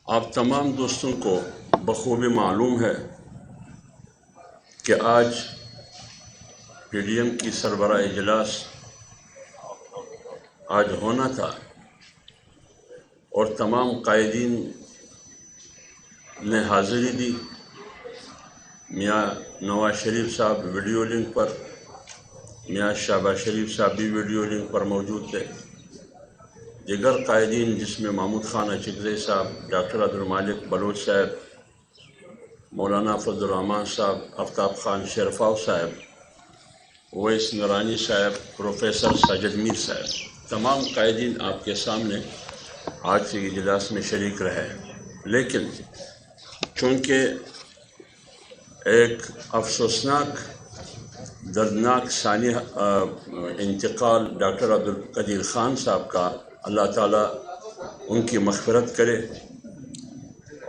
آپ تمام دوستوں کو بخوبی معلوم ہے کہ آج پی ڈی ایم کی سربراہ اجلاس آج ہونا تھا اور تمام قائدین نے حاضری دی۔ میاں نواز شریف صاحب ویڈیو لنک پر، میاں شہباز شریف صاحب بھی ویڈیو لنک پر موجود تھے۔ دیگر قائدین جس میں محمود خان اچکزئی صاحب، ڈاکٹر عبدالمالک بلوچ صاحب، مولانا فضل الرحمان صاحب، آفتاب خان شیرفاؤ صاحب، اویس نورانی صاحب، پروفیسر ساجد میر صاحب، تمام قائدین آپ کے سامنے آج کے اجلاس میں شریک رہے۔ لیکن چونکہ ایک افسوسناک دردناک ثانی انتقال ڈاکٹر عبدالقدیر خان صاحب کا، اللہ تعالیٰ ان کی مغفرت کرے،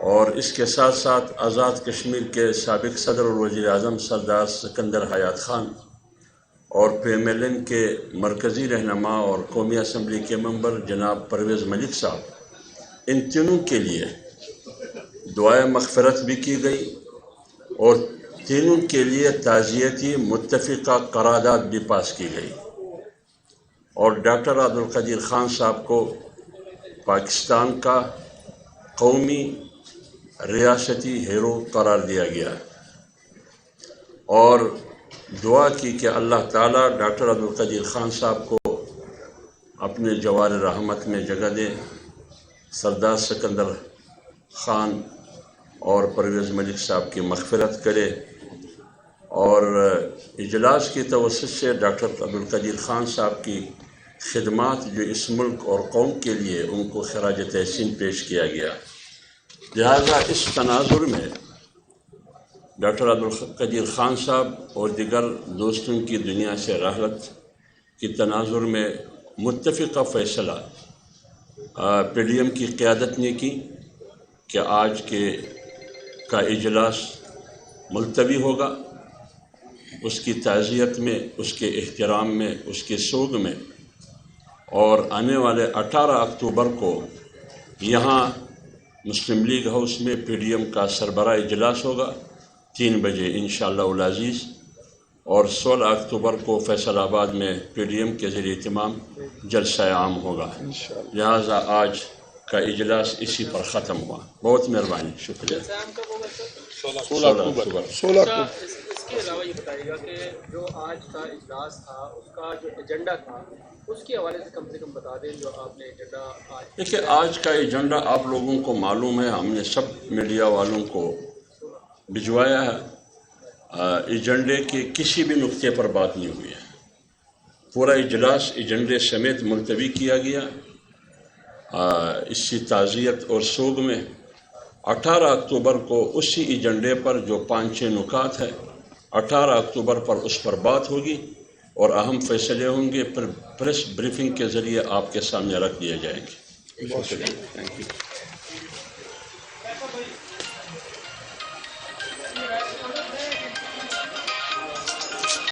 اور اس کے ساتھ ساتھ آزاد کشمیر کے سابق صدر اور وزیر اعظم سردار سکندر حیات خان اور پی ایم ایل این کے مرکزی رہنما اور قومی اسمبلی کے ممبر جناب پرویز ملک صاحب، ان تینوں کے لیے دعائے مغفرت بھی کی گئی اور تینوں کے لیے تعزیتی متفقہ قرارداد بھی پاس کی گئی، اور ڈاکٹر عبدالقدیر خان صاحب کو پاکستان کا قومی ریاستی ہیرو قرار دیا گیا، اور دعا کی کہ اللہ تعالیٰ ڈاکٹر عبدالقدیر خان صاحب کو اپنے جوار رحمت میں جگہ دے، سردار سکندر خان اور پرویز ملک صاحب کی مغفرت کرے، اور اجلاس کی توسط سے ڈاکٹر عبدالقدیر خان صاحب کی خدمات جو اس ملک اور قوم کے لیے ان کو خراج تحسین پیش کیا گیا۔ لہذا اس تناظر میں ڈاکٹر عبدالقدیر خان صاحب اور دیگر دوستوں کی دنیا سے رحلت کی تناظر میں متفقہ فیصلہ پی ڈی ایم کی قیادت نے کی کہ آج کا اجلاس ملتوی ہوگا، اس کی تعزیت میں، اس کے احترام میں، اس کے سوگ میں، اور آنے والے 18 اکتوبر کو یہاں مسلم لیگ ہاؤس میں پی ڈی ایم کا سربراہ اجلاس ہوگا 3 بجے انشاءاللہ العزیز، اور 16 اکتوبر کو فیصل آباد میں پی ڈی ایم کے زیر اہتمام جلسہ عام ہوگا۔ لہٰذا آج کا اجلاس اسی پر ختم ہوا۔ بہت مہربانی، شکریہ۔ 16 اکتوبر۔ اس کے علاوہ یہ بتائیے گا کہ جو آج کا اجلاس تھا اس کا جو ایجنڈا تھا اس کے حوالے سے کم بتا دیں جو آپ نے ایجنڈا آج۔ دیکھیے، آج کا ایجنڈا آپ لوگوں کو معلوم ہے، ہم نے سب میڈیا والوں کو بھجوایا ہے۔ ایجنڈے کے کسی بھی نقطے پر بات نہیں ہوئی ہے، پورا اجلاس ایجنڈے سمیت ملتوی کیا گیا۔ اسی تعزیت اور سوگ میں 18 اکتوبر کو اسی ایجنڈے پر جو 5-6 نکات ہے، 18 اکتوبر پر اس پر بات ہوگی اور اہم فیصلے ہوں گے، پھر پریس بریفنگ کے ذریعے آپ کے سامنے رکھ دیے جائیں گے۔ شکریہ، تھینک یو۔